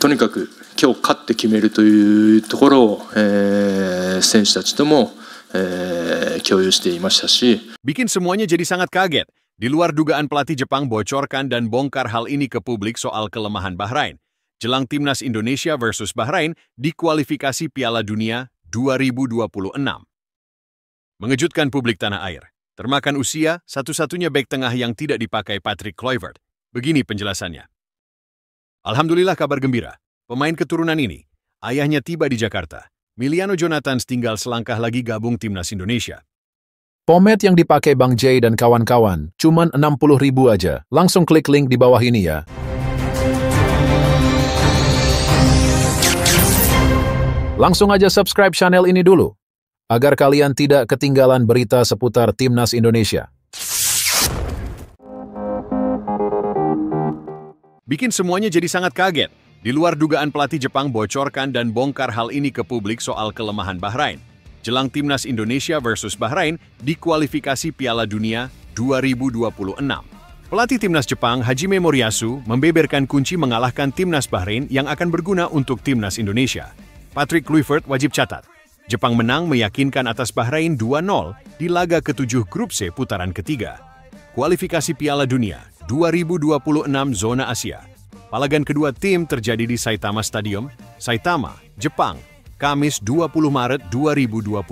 とにかく今日勝って決めるというところを、選手たちとも、共有していましたし。Bikin semuanya jadi sangat kaget. Di luar dugaan pelatih Jepang bocorkan dan bongkar hal ini ke publik soal kelemahan Bahrain. Jelang timnas Indonesia versus Bahrain di kualifikasi Piala Dunia 2026. Mengejutkan publik tanah air. Termakan usia, satu-satunya bek tengah yang tidak dipakai Patrick Kluivert. Begini penjelasannya. Alhamdulillah kabar gembira. Pemain keturunan ini, ayahnya tiba di Jakarta. Miliano Jonathans tinggal selangkah lagi gabung timnas Indonesia. Pomade yang dipakai Bang Jay dan kawan-kawan, cuman 60.000 aja. Langsung klik link di bawah ini ya. Langsung aja subscribe channel ini dulu, agar kalian tidak ketinggalan berita seputar timnas Indonesia. Bikin semuanya jadi sangat kaget. Di luar dugaan pelatih Jepang bocorkan dan bongkar hal ini ke publik soal kelemahan Bahrain. Jelang timnas Indonesia versus Bahrain di kualifikasi Piala Dunia 2026. Pelatih timnas Jepang Hajime Moriyasu membeberkan kunci mengalahkan timnas Bahrain yang akan berguna untuk timnas Indonesia. Patrick Kluivert wajib catat, Jepang menang meyakinkan atas Bahrain 2-0 di laga ke-7 grup C putaran ketiga. Kualifikasi Piala Dunia 2026 zona Asia. Palagan kedua tim terjadi di Saitama Stadium, Saitama, Jepang, Kamis 20 Maret 2025.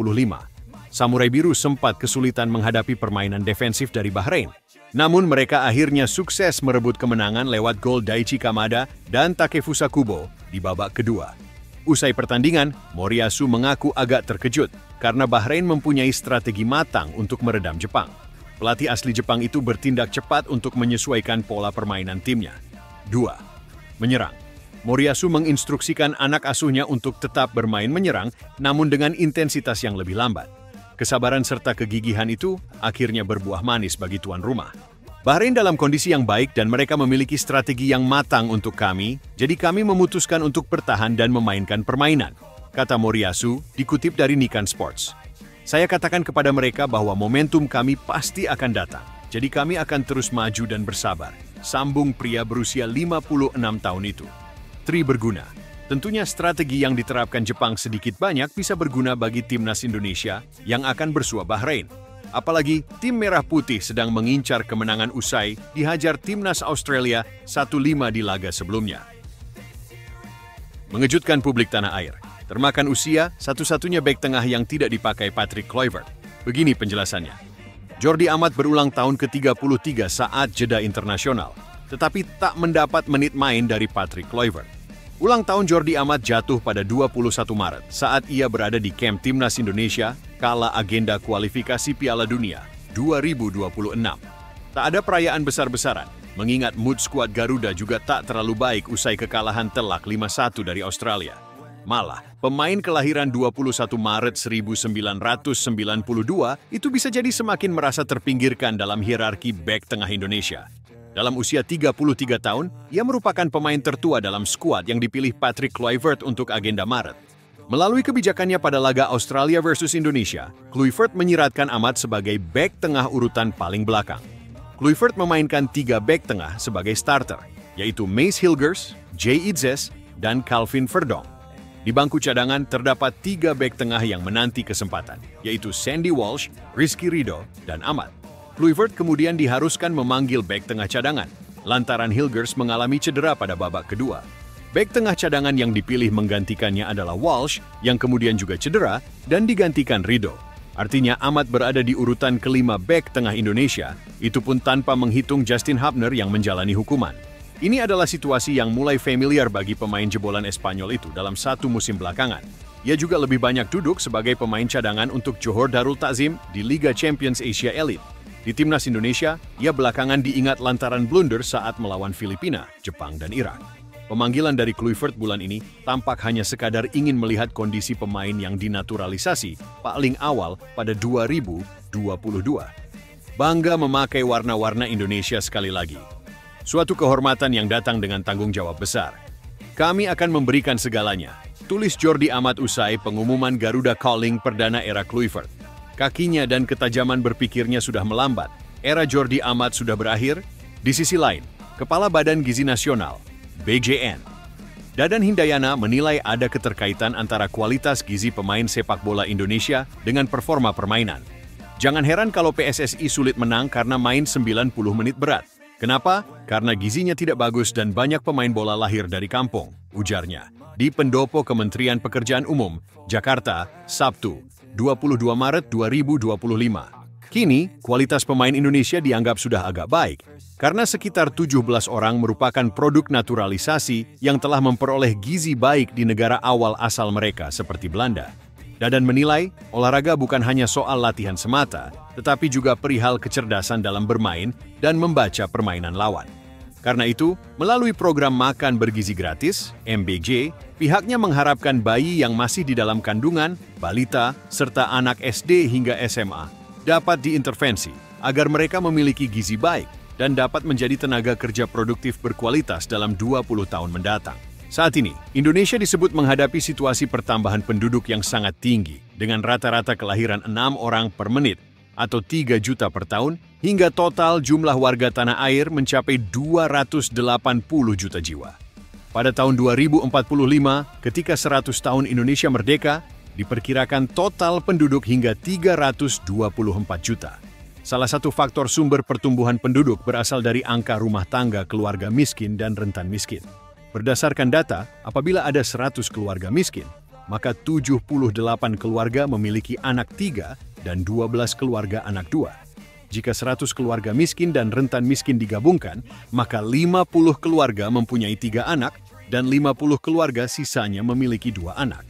Samurai Biru sempat kesulitan menghadapi permainan defensif dari Bahrain. Namun mereka akhirnya sukses merebut kemenangan lewat gol Daichi Kamada dan Takefusa Kubo di babak kedua. Usai pertandingan, Moriyasu mengaku agak terkejut karena Bahrain mempunyai strategi matang untuk meredam Jepang. Pelatih asli Jepang itu bertindak cepat untuk menyesuaikan pola permainan timnya. 2. Menyerang. Moriyasu menginstruksikan anak asuhnya untuk tetap bermain menyerang, namun dengan intensitas yang lebih lambat. Kesabaran serta kegigihan itu akhirnya berbuah manis bagi tuan rumah. Bahrain dalam kondisi yang baik dan mereka memiliki strategi yang matang untuk kami, jadi kami memutuskan untuk bertahan dan memainkan permainan, kata Moriyasu, dikutip dari Nikkei Sports. Saya katakan kepada mereka bahwa momentum kami pasti akan datang, jadi kami akan terus maju dan bersabar, sambung pria berusia 56 tahun itu. Berguna. Tentunya strategi yang diterapkan Jepang sedikit banyak bisa berguna bagi timnas Indonesia yang akan bersua Bahrain. Apalagi tim Merah Putih sedang mengincar kemenangan usai dihajar timnas Australia 1-5 di laga sebelumnya. Mengejutkan publik tanah air. Termakan usia, satu-satunya bek tengah yang tidak dipakai Patrick Kluivert. Begini penjelasannya. Jordi Amat berulang tahun ke-33 saat jeda internasional, tetapi tak mendapat menit main dari Patrick Kluivert. Ulang tahun Jordi Amat jatuh pada 21 Maret saat ia berada di kamp timnas Indonesia kala agenda kualifikasi Piala Dunia 2026. Tak ada perayaan besar-besaran, mengingat mood skuad Garuda juga tak terlalu baik usai kekalahan telak 5-1 dari Australia. Malah, pemain kelahiran 21 Maret 1992 itu bisa jadi semakin merasa terpinggirkan dalam hierarki bek tengah Indonesia. Dalam usia 33 tahun, ia merupakan pemain tertua dalam skuad yang dipilih Patrick Kluivert untuk agenda Maret. Melalui kebijakannya pada laga Australia versus Indonesia, Kluivert menyiratkan Amat sebagai bek tengah urutan paling belakang. Kluivert memainkan 3 bek tengah sebagai starter, yaitu Mace Hilgers, Jay Idzes, dan Calvin Verdong. Di bangku cadangan terdapat 3 bek tengah yang menanti kesempatan, yaitu Sandy Walsh, Rizky Ridho, dan Amat. Kluivert kemudian diharuskan memanggil bek tengah cadangan, lantaran Hilgers mengalami cedera pada babak kedua. Bek tengah cadangan yang dipilih menggantikannya adalah Walsh, yang kemudian juga cedera, dan digantikan Ridho. Artinya Amat berada di urutan kelima bek tengah Indonesia, itu pun tanpa menghitung Justin Hubner yang menjalani hukuman. Ini adalah situasi yang mulai familiar bagi pemain jebolan Espanyol itu dalam 1 musim belakangan. Ia juga lebih banyak duduk sebagai pemain cadangan untuk Johor Darul Takzim di Liga Champions Asia Elite. Di timnas Indonesia, ia belakangan diingat lantaran blunder saat melawan Filipina, Jepang, dan Irak. Pemanggilan dari Kluivert bulan ini tampak hanya sekadar ingin melihat kondisi pemain yang dinaturalisasi paling awal pada 2022. Bangga memakai warna-warna Indonesia sekali lagi. Suatu kehormatan yang datang dengan tanggung jawab besar. Kami akan memberikan segalanya, tulis Jordi Amat usai pengumuman Garuda Calling perdana era Kluivert. Kakinya dan ketajaman berpikirnya sudah melambat. Era Jordi Amat sudah berakhir. Di sisi lain, Kepala Badan Gizi Nasional, BJN, Dadan Hindayana menilai ada keterkaitan antara kualitas gizi pemain sepak bola Indonesia dengan performa permainan. Jangan heran kalau PSSI sulit menang karena main 90 menit berat. Kenapa? Karena gizinya tidak bagus dan banyak pemain bola lahir dari kampung, ujarnya. Di pendopo Kementerian Pekerjaan Umum, Jakarta, Sabtu, 22 Maret 2025. Kini, kualitas pemain Indonesia dianggap sudah agak baik, karena sekitar 17 orang merupakan produk naturalisasi yang telah memperoleh gizi baik di negara awal asal mereka seperti Belanda. Dadan menilai, olahraga bukan hanya soal latihan semata, tetapi juga perihal kecerdasan dalam bermain dan membaca permainan lawan. Karena itu, melalui program Makan Bergizi Gratis, MBG, pihaknya mengharapkan bayi yang masih di dalam kandungan, balita, serta anak SD hingga SMA dapat diintervensi agar mereka memiliki gizi baik dan dapat menjadi tenaga kerja produktif berkualitas dalam 20 tahun mendatang. Saat ini, Indonesia disebut menghadapi situasi pertambahan penduduk yang sangat tinggi dengan rata-rata kelahiran 6 orang per menit atau 3 juta per tahun hingga total jumlah warga tanah air mencapai 280 juta jiwa. Pada tahun 2045, ketika 100 tahun Indonesia merdeka, diperkirakan total penduduk hingga 324 juta. Salah satu faktor sumber pertumbuhan penduduk berasal dari angka rumah tangga keluarga miskin dan rentan miskin. Berdasarkan data, apabila ada 100 keluarga miskin, maka 78 keluarga memiliki anak 3 dan 12 keluarga anak 2. Jika 100 keluarga miskin dan rentan miskin digabungkan, maka 50 keluarga mempunyai 3 anak dan 50 keluarga sisanya memiliki 2 anak.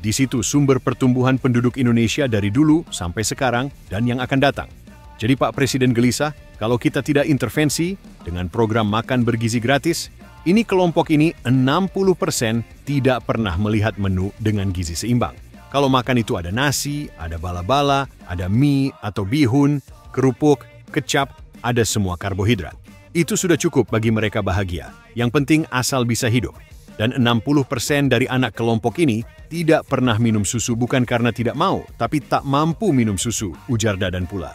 Di situ sumber pertumbuhan penduduk Indonesia dari dulu sampai sekarang dan yang akan datang. Jadi Pak Presiden gelisah kalau kita tidak intervensi dengan program Makan Bergizi Gratis, ini kelompok ini 60% tidak pernah melihat menu dengan gizi seimbang. Kalau makan itu ada nasi, ada bala-bala, ada mie atau bihun, kerupuk, kecap, ada semua karbohidrat. Itu sudah cukup bagi mereka bahagia. Yang penting asal bisa hidup. Dan 60% dari anak kelompok ini tidak pernah minum susu bukan karena tidak mau, tapi tak mampu minum susu, ujar Dadan pula.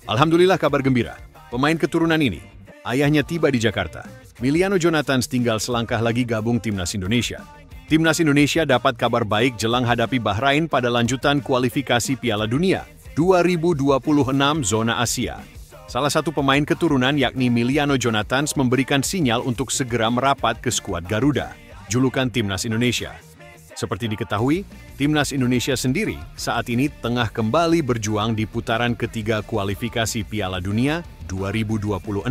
Alhamdulillah kabar gembira. Pemain keturunan ini, ayahnya tiba di Jakarta. Miliano Jonathans tinggal selangkah lagi gabung Timnas Indonesia. Timnas Indonesia dapat kabar baik jelang hadapi Bahrain pada lanjutan kualifikasi Piala Dunia 2026 zona Asia. Salah satu pemain keturunan yakni Miliano Jonathans memberikan sinyal untuk segera merapat ke skuad Garuda, julukan Timnas Indonesia. Seperti diketahui, Timnas Indonesia sendiri saat ini tengah kembali berjuang di putaran ketiga kualifikasi Piala Dunia 2026.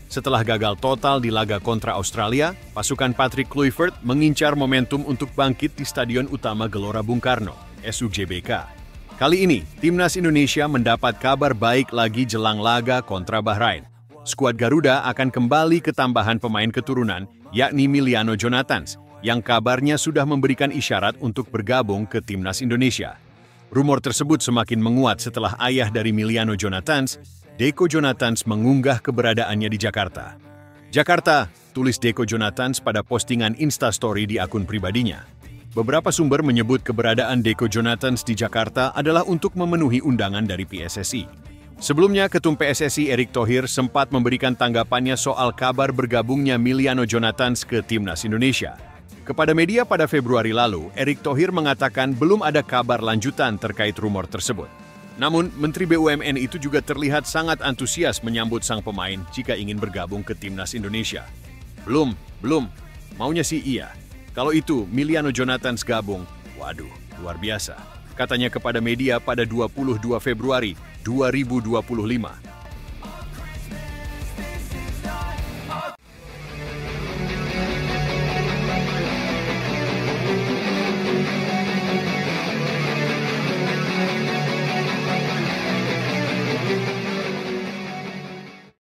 Setelah gagal total di laga kontra Australia, pasukan Patrick Kluivert mengincar momentum untuk bangkit di Stadion Utama Gelora Bung Karno, SUGBK. Kali ini, Timnas Indonesia mendapat kabar baik lagi jelang laga kontra Bahrain. Skuad Garuda akan kembali ke tambahan pemain keturunan, yakni Miliano Jonathans, yang kabarnya sudah memberikan isyarat untuk bergabung ke Timnas Indonesia. Rumor tersebut semakin menguat setelah ayah dari Miliano Jonathans, Deco Jonathans, mengunggah keberadaannya di Jakarta. Jakarta, tulis Deco Jonathans pada postingan Instastory di akun pribadinya. Beberapa sumber menyebut keberadaan Deco Jonathans di Jakarta adalah untuk memenuhi undangan dari PSSI. Sebelumnya, Ketum PSSI Erick Thohir sempat memberikan tanggapannya soal kabar bergabungnya Miliano Jonathans ke Timnas Indonesia. Kepada media pada Februari lalu, Erick Thohir mengatakan belum ada kabar lanjutan terkait rumor tersebut. Namun, Menteri BUMN itu juga terlihat sangat antusias menyambut sang pemain jika ingin bergabung ke Timnas Indonesia. Belum. Maunya sih iya. Kalau itu Miliano Jonathans gabung, waduh, luar biasa. Katanya kepada media pada 22 Februari 2025.